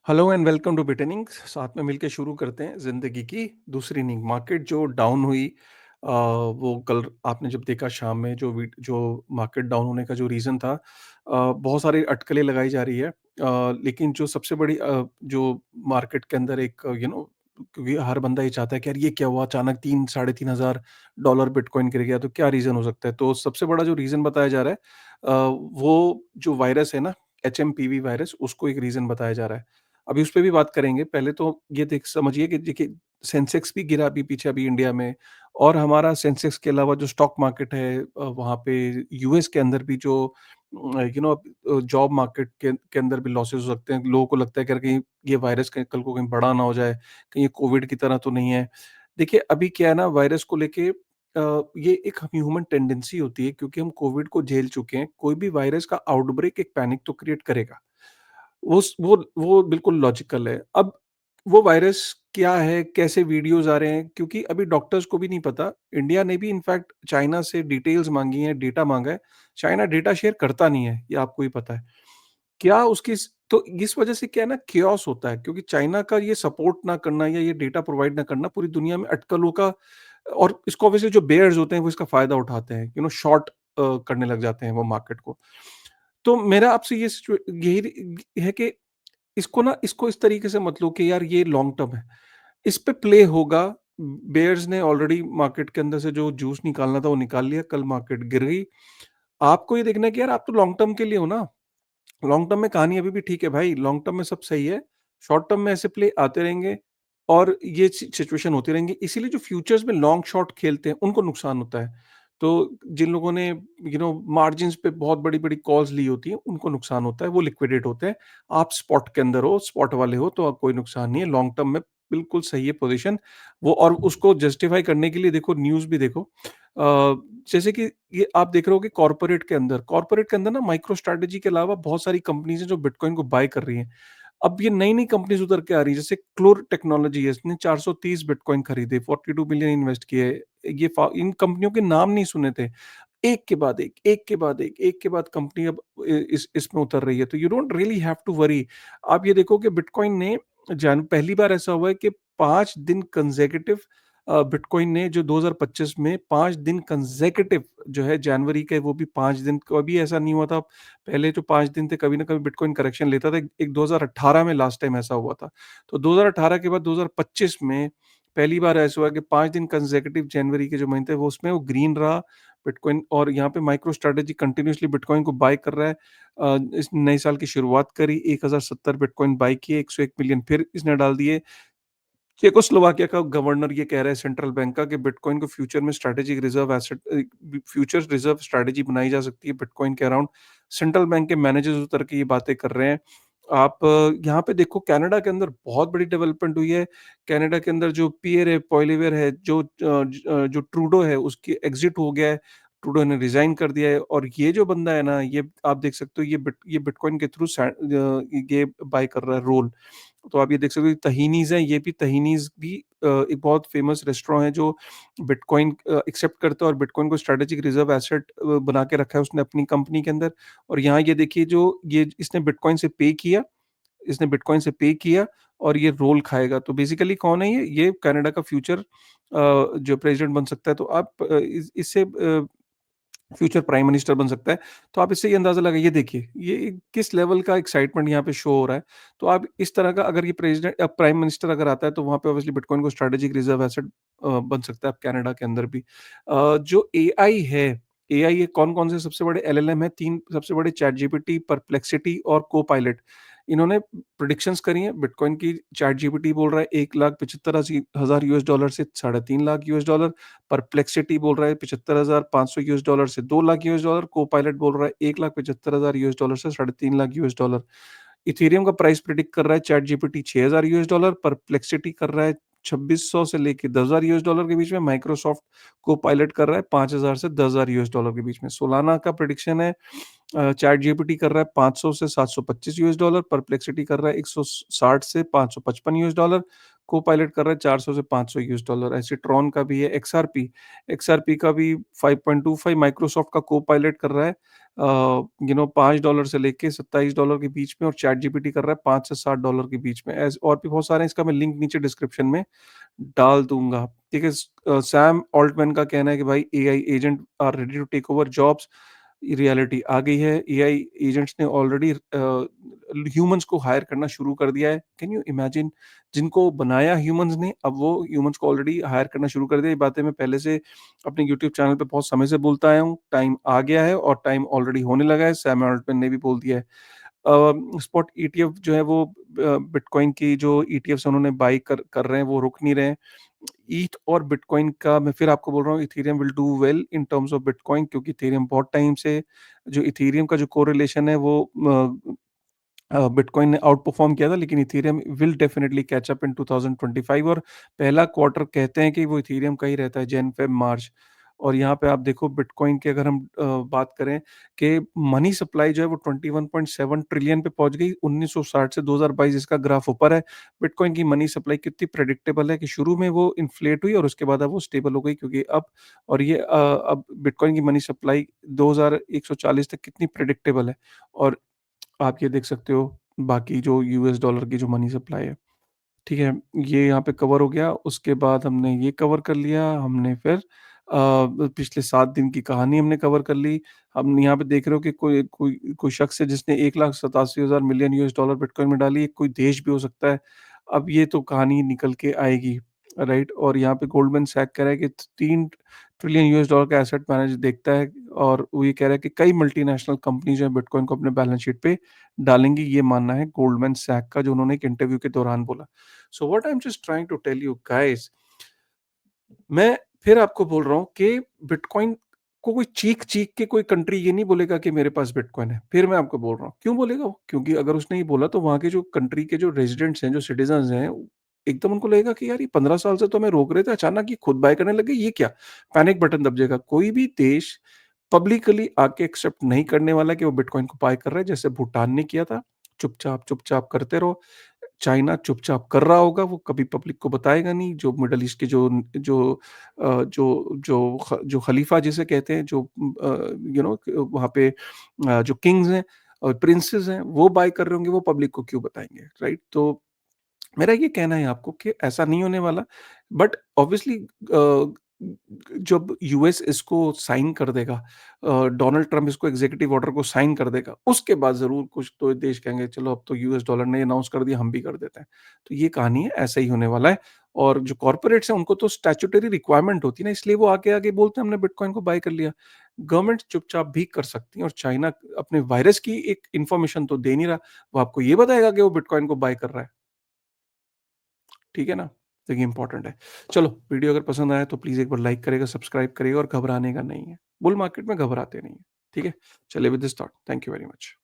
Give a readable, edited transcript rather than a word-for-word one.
Hello and welcome to Bitning. साथ में मिलके शुरू करते हैं जिंदगी की दूसरी नींद। मार्केट जो डाउन हुई, वो कल आपने जब देखा शाम में जो मार्केट डाउन होने का जो रीज़न था, बहुत सारी अटकलें लगाई जा रही है। लेकिन जो सबसे बड़ी जो मार्केट के अंदर एक क्योंकि हर बंदा ये चाहता है कि यार ये क्या हुआ, अचानक 3 साढ़े 3 हज़ार डॉलर बिटकॉइन गिर गया, तो क्या रीज़न हो सकता है? तो सबसे बड़ा जो रीज़न बताया जा रहा है, वो जो वायरस है ना, एचएमपीवी वायरस, उसको एक रीज़न बताया जा रहा है। अभी उस पे भी बात करेंगे। पहले तो ये देख समझिए कि देखिए, सेंसेक्स भी गिरा अभी पीछे अभी इंडिया में, और हमारा सेंसेक्स के अलावा जो स्टॉक मार्केट है, वहाँ पे यूएस के अंदर भी जो जॉब मार्केट के अंदर भी लॉसेस हो सकते हैं। लोगों को लगता है कि यार कहीं ये वायरस कहीं कल को कहीं बड़ा ना हो जाए, कहीं ये कोविड की तरह तो नहीं है। देखिए अभी क्या है ना, वायरस को लेके ये एक ह्यूमन टेंडेंसी होती है, क्योंकि हम कोविड को झेल चुके हैं। कोई भी वायरस का आउटब्रेक एक पैनिक तो क्रिएट करेगा। वो बिल्कुल लॉजिकल है। अब वो वायरस क्या है, कैसे वीडियोज़ आ रहे हैं, क्योंकि अभी डॉक्टर्स को भी नहीं पता। इंडिया ने भी इनफैक्ट चाइना से डिटेल्स माँगी हैं, डेटा माँगा है। चाइना डेटा शेयर करता नहीं है, ये आपको भी पता है। क्या उसकी स तो इस वजह से क्या है ना, chaos होता है, क्योंकि चाइना का ये सपोर्ट ना करना या ये डेटा प्रोवाइड ना करना पूरी दुनिया में अटकलों का, और इसको ऑब्वियसली जो बेयर्स होते हैं वो इसका फ़ायदा उठाते हैं, शॉर्ट करने लग जाते हैं वो मार्केट को। तो मेरा आपसे ये यही है कि इसको इस तरीके से मत लो कि यार ये लॉन्ग टर्म है। इस पे प्ले होगा। बेयर्स ने ऑलरेडी मार्केट के अंदर से जो जूस निकालना था वो निकाल लिया, कल मार्केट गिर गई। आपको ये देखना है कि यार आप तो लॉन्ग टर्म के लिए हो ना। लॉन्ग टर्म में कहानी अभी भी ठीक है भाई, लॉन्ग टर्म में सब सही है। शॉर्ट टर्म में ऐसे प्ले आते रहेंगे और ये सिचुएशन होती रहेंगी। इसीलिए जो फ्यूचर्स में लॉन्ग शॉट खेलते हैं उनको नुकसान होता है। तो जिन लोगों ने मार्जिन्स पे बहुत बड़ी-बड़ी कॉल्स ली होती हैं, उनको नुकसान होता है, वो लिक्विडेट होते हैं। आप स्पॉट के अंदर हो, स्पॉट वाले हो, तो कोई नुकसान नहीं है। लॉन्ग टर्म में बिल्कुल सही है पोज़ीशन। वो और उसको जस्टिफाई करने के लिए देखो, न्यूज़ भी देखो। जैसे कि ये आप देख रहे हो कि कॉर्पोरेट के अंदर ना माइक्रो स्ट्रैटेजी के अलावा बहुत सारी कंपनीज़ हैं जो बिटकॉइन को बाय कर रही हैं। अब ये नई-नई कंपनीज़ उभर के आ रही है, जैसे क्लोर टेक्नोलॉजी है, इसने 430 बिटकॉइन खरीदे, 42 बिलियन इन्वेस्ट किए। इन कंपनियों के नाम नहीं सुने थे। एक के बाद एक, एक के बाद एक के बाद कंपनी अब इस इसमें उतर रही है, तो you don't really have to worry. आप ये देखो कि बिटकॉइन ने जान पहली बार ऐसा हुआ है कि 5 दिन कंसेक्यूटिव, बिटकॉइन ने जो 2025 में 5 दिन कंसेक्यूटिव जो है जनवरी के, वो भी 5 दिन, कभी ऐसा नहीं हुआ था। पहले जो 5 दिन थे कभी ना कभी बिटकॉइन करेक्शन लेता था। एक 2018 में लास्ट टाइम ऐसा हुआ था। तो 2018 के बाद 2025 में पहली बार ऐसा हुआ कि 5 दिन कंसेक्यूटिव जनवरी के जो महीने थे वो उसमें वो ग्रीन रहा बिटकॉइन, और यहाँ पे माइक्रो स्ट्रैटेजी कंटिन्यूअसली बिटकॉइन को बाय कर रहा है। इस नए साल की शुरुआत करी, 1070 बिटकॉइन बाय किए, 101 मिलियन फिर इसने डाल दिए। चेकोस्लोवाकिया का गवर्नर ये कह रहा है सेंट्रल बैंक का, कि बिटकॉइन को फ्यूचर में strategic reserve asset, future reserve strategy बनाई जा सकती है बिटकॉइन के अराउंड। सेंट्रल बैंक के मैनेजर्स उतर के ये बातें कर रहे हैं। आप यहाँ पे देखो, कनाडा के अंदर बहुत बड़ी डेवलपमेंट हुई है। कनाडा के अंदर जो पियर पॉलिवेयर है, जो ट्रूडो है, उसकी एग्जिट हो गया है। ट्रूडो ने रिजाइन कर दिया है, और ये जो बंदा है ना, ये आप देख सकते हो, ये बिटकॉइन के थ्रू ये बाय कर रहा है रोल। तो आप ये देख सकते हो तहीनीज़ हैं, ये भी तहीनीज़ भी एक बहुत फ़ेमस रेस्टोरेंट है जो बिटकॉइन एक्सेप्ट करता है, और बिटकॉइन को स्ट्रैटेजिक रिज़र्व एसेट बना के रखा है उसने अपनी कंपनी के अंदर। और यहाँ ये देखिए, जो ये इसने बिटकॉइन से पे किया और ये रोल खाएगा। तो बेसिकली कौन है ये? ये कनाडा का फ्यूचर जो प्रेज़िडेंट बन सकता है। तो आप इससे फ्यूचर प्राइम मिनिस्टर बन सकता है। तो आप इससे ये अंदाज़ा लगाइए, देखिए, ये किस लेवल का एक्साइटमेंट यहाँ पे शो हो रहा है। तो आप इस तरह का, अगर ये प्राइम मिनिस्टर अगर आता है, तो वहाँ पे ऑब्वियसली बिटकॉइन को स्ट्रैटेजिक रिज़र्व एसेट बन सकता है अब कनाडा के अंदर भी। जो एआई है, एआई ये कौन-कौन से सबसे बड़े एलएलएम है, 3 सबसे बड़े, चैटजीपीटी, परप्लेक्सिटी और कोपायलट। इन्होंने प्रेडिक्शंस करी हैं बिटकॉइन की। चैटजीपीटी बोल रहा है $1,75,000 से $3.5 लाख। परप्लेक्सिटी बोल रहा है $75,500 से $2 लाख। को-पायलट बोल रहा है $1,75,000 से $3.5 लाख। इथेरियम का प्राइस प्रेडिक्ट कर रहा है चैट जीपीटी $6,000, परप्लेक्सिटी कर रहा है 2600 से लेके $10,000 के बीच में, माइक्रोसॉफ्ट को पायलट कर रहा है 5,000 से $10,000 के बीच में। सोलाना का प्रेडिक्शन है चैटजीपीटी कर रहा है 500 से $725, परप्लेक्सिटी कर रहा है 160 से $555, कोपायलट कर रहा है 400 से $500, ऐसे ट्रॉन का भी है। एक्सआरपी का भी 5.25, माइक्रोसॉफ्ट का कोपायलट कर रहा है $5 से लेके $27 के बीच में, और चैटजीपीटी कर रहा है 5 से $60 के बीच में। ऐसे और भी बहुत सारे हैं, इसका मैं लिंक नीचे डिस्क्रिप्शन में डाल दूँगा। ठीक है? सैम ऑल्टमैन का कहना है कि भाई AI agent are ready to take over jobs. Reality आ गई है। एआई एजेंट्स ने ऑलरेडी ह्यूमन्स को हायर करना शुरू कर दिया है। Can you imagine? जिनको बनाया ह्यूमन्स ने, अब वो ह्यूमन्स को ऑलरेडी हायर करना शुरू कर दिया। ये बातें मैं पहले से अपने यूट्यूब चैनल पे बहुत समय से बोलता आया हूँ। टाइम आ गया है और टाइम ऑलरेडी होने लगा है। सैम ऑल्टमैन ने भी बोल दिया है। स्पॉट ईटीएफ जो है वो बिटकॉइन की जो ईटीएफ्स उन्होंने बाय कर रहे हैं, वो रुक नहीं रहे हैं। ईथ और बिटकॉइन का मैं फिर आपको बोल रहा हूँ, Ethereum will do well in terms of bitcoin, क्योंकि इथेरियम बहुत टाइम से जो इथेरियम का जो कोरिलेशन है वो बिटकॉइन ने आउट परफॉर्म किया था, लेकिन Ethereum will definitely catch up in 2025, और पहला क्वार्टर कहते हैं कि वो इथेरियम का ही रहता है, जन फेब मार्च। और यहाँ पे आप देखो बिटकॉइन की अगर हम बात करें कि मनी सप्लाई जो है वो 21.7 ट्रिलियन पे पहुंच गई 1960 से 2022, इसका ग्राफ ऊपर है। बिटकॉइन की मनी सप्लाई कितनी प्रेडिक्टेबल है कि शुरू में वो इन्फ्लेट हुई और उसके बाद अब वो स्टेबल हो गई, क्योंकि अब और ये अब बिटकॉइन की मनी सप्लाई 2140 तक कितनी प्रेडिक्टेबल है। और आप ये देख सकते हो बाकी जो यूएस डॉलर की जो मनी सप्लाई है, ठीक है? ये यहाँ पे कवर हो गया, उसके बाद हमने ये कवर कर लिया, हमने फिर पिछले 7 दिन की कहानी हमने कवर कर ली। हम यहाँ पे देख रहे हो कि कोई कोई कोई शख्स है जिसने 1,87,000 मिलियन यूएस डॉलर बिटकॉइन में डाली है, कोई देश भी हो सकता है। अब ये तो कहानी निकल के आएगी, राइट? और यहाँ पे गोल्डमैन सैक कह रहा है कि 3 ट्रिलियन यूएस डॉलर का एसेट मैनेजर देखता है, और वो ये कह रहा है कि कई मल्टीनेशनल कंपनी जो है बिटकॉइन को अपने बैलेंस शीट पे डालेंगी, ये मानना है गोल्डमैन सैक का, जो उन्होंने एक इंटरव्यू के दौरान बोला। So what I am just trying to tell you guys, मैं फिर आपको बोल रहा हूँ कि बिटकॉइन को कोई चीख-चीख के कोई कंट्री ये नहीं बोलेगा कि मेरे पास बिटकॉइन है। फिर मैं आपको बोल रहा हूँ, क्यों बोलेगा वो? क्योंकि अगर उसने ये बोला तो वहाँ के जो कंट्री के जो रेज़िडेंट्स हैं, जो सिटिज़न्स हैं, एकदम उनको लगेगा कि यार ये 15 साल से तो हमें रोक रहे थे, अचानक ये खुद बाय करने लग गए, ये क्या? पैनिक बटन दब जाएगा। कोई भी देश पब्लिकली आके एक्सेप्ट नहीं करने वाला कि वो बिटकॉइन को बाय कर रहा है, जैसे भूटान ने किया था। चुपचाप करते रहो। चाइना चुपचाप कर रहा होगा, वो कभी पब्लिक को बताएगा नहीं। जो मिडल ईस्ट के जो जो खलीफा जिसे कहते हैं, जो वहाँ पे जो किंग्स हैं और प्रिंसेस हैं, वो बाय कर रहे होंगे, वो पब्लिक को क्यों बताएँगे, राइट? तो मेरा ये कहना है आपको कि ऐसा नहीं होने वाला, बट ऑब्वियसली जब यूएस इसको साइन कर देगा, डोनाल्ड ट्रंप इसको एग्जीक्यूटिव ऑर्डर को साइन कर देगा, उसके बाद ज़रूर कुछ तो देश कहेंगे चलो अब तो यूएस डॉलर ने अनाउंस कर दिया, हम भी कर देते हैं। तो ये कहानी है, ऐसा ही होने वाला है। और जो कॉर्पोरेट्स हैं उनको तो स्टैट्यूटरी रिक्वायरमेंट होती है ना, इसलिए वो आगे-आगे बोलते हैं हमने बिटकॉइन को बाय कर लिया। गवर्नमेंट चुपचाप भी कर सकती है, और चाइना अपने वायरस की एक इन्फॉर्मेशन तो दे नहीं रहा, वो आपको ये बताएगा कि वो बिटकॉइन को बाय कर रहा है। ठीक है ना? तो ये इम्पोर्टेंट है। चलो, वीडियो अगर पसंद आया तो प्लीज़ एक बार लाइक करिएगा, सब्सक्राइब करिएगा, और घबराने का नहीं है। बुल मार्केट में घबराते नहीं हैं। ठीक है? चलिए with this thought, thank you very much.